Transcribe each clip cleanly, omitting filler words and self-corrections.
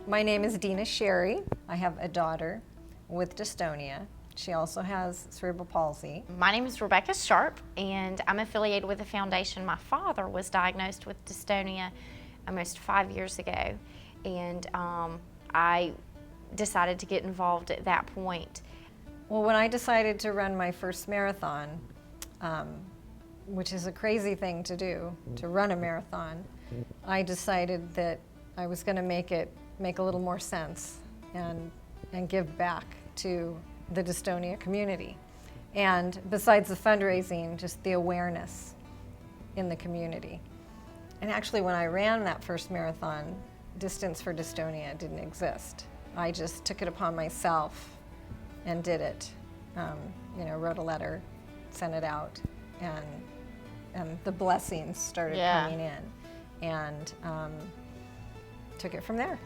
My name is Dena Sherry. I have a daughter with dystonia. She also has cerebral palsy. My name is Rebecca Sharp, and I'm affiliated with the foundation. My father was diagnosed with dystonia almost 5 years ago, and I decided to get involved at that point. Well, when I decided to run my first marathon, which is a crazy thing to do, to run a marathon, I decided that I was going to make a little more sense and give back to the dystonia community. And besides the fundraising, just the awareness in the community. And actually, when I ran that first marathon, Dystance4Dystonia didn't exist. I just took it upon myself and did it. Wrote a letter, sent it out, and the blessings started coming in, and took it from there.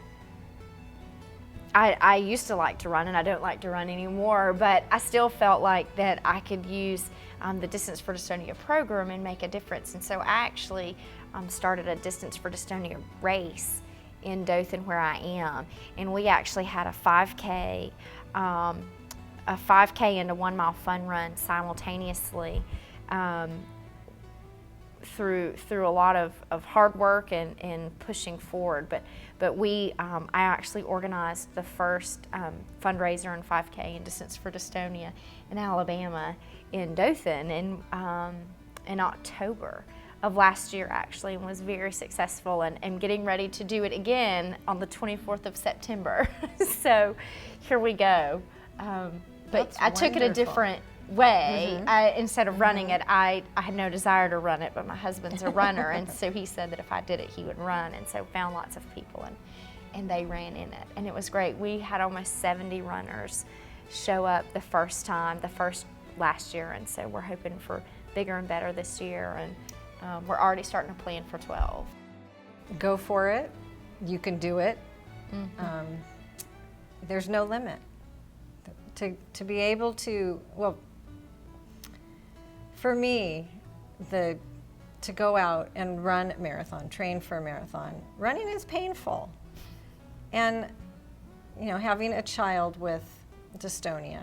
I used to like to run, and I don't like to run anymore, but I still felt like that I could use the Dystance4Dystonia program and make a difference. And so I actually started a Dystance4Dystonia race in Dothan, where I am, and we actually had a 5K and a 1 mile fun run simultaneously through a lot of hard work and pushing forward. But I actually organized the first fundraiser and 5K in Dystance4Dystonia in Alabama in Dothan in October of last year, actually, and was very successful, and getting ready to do it again on the 24th of September. So here we go. But I took it a different way. Instead of running it, I had no desire to run it, but my husband's a runner, and so he said that if I did it, he would run, and so found lots of people, and they ran in it, and it was great. We had almost 70 runners show up the first last year, and so we're hoping for bigger and better this year, and we're already starting to plan for 12. Go for it. You can do it. There's no limit. To be able to, well, for me, to go out and run a marathon, train for a marathon, running is painful. And, having a child with dystonia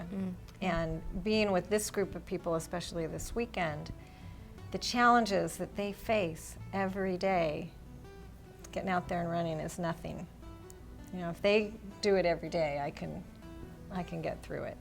and being with this group of people, especially this weekend, the challenges that they face every day, getting out there and running is nothing. If they do it every day, I can get through it.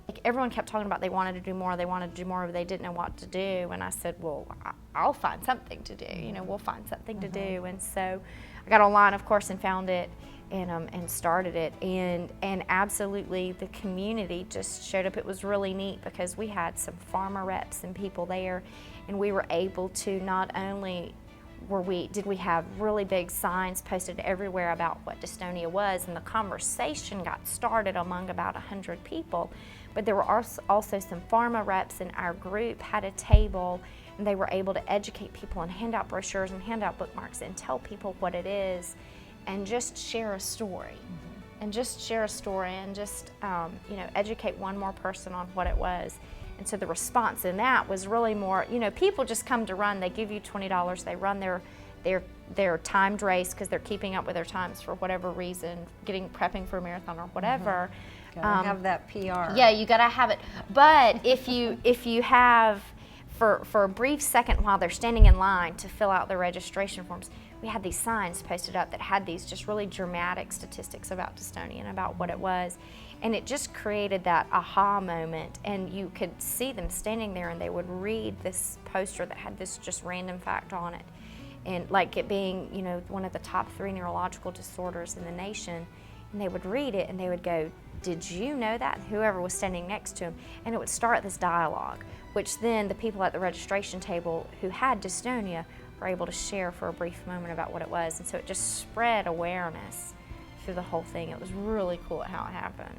Like, everyone kept talking about they wanted to do more, but they didn't know what to do. And I said, well, I'll find something to do. We'll find something to do. And so I got online, of course, and found it and started it. And absolutely, the community just showed up. It was really neat because we had some farmer reps and people there, and we were able to not only did we have really big signs posted everywhere about what dystonia was, and the conversation got started among about 100 people, but there were also some pharma reps in our group had a table, and they were able to educate people and hand out brochures and hand out bookmarks and tell people what it is, and just share a story. And just share a story and just educate one more person on what it was. And so the response in that was really more, people just come to run. They give you $20. They run their timed race because they're keeping up with their times for whatever reason, prepping for a marathon or whatever. Gotta have that PR. Yeah, you gotta have it. But if you have, for a brief second while they're standing in line to fill out their registration forms, we had these signs posted up that had these just really dramatic statistics about dystonia and about what it was. And it just created that aha moment, and you could see them standing there, and they would read this poster that had this just random fact on it, and like it being one of the top 3 neurological disorders in the nation, and they would read it and they would go, did you know that? Whoever was standing next to him, and it would start this dialogue, which then the people at the registration table who had dystonia were able to share for a brief moment about what it was, and so it just spread awareness through the whole thing. It was really cool at how it happened.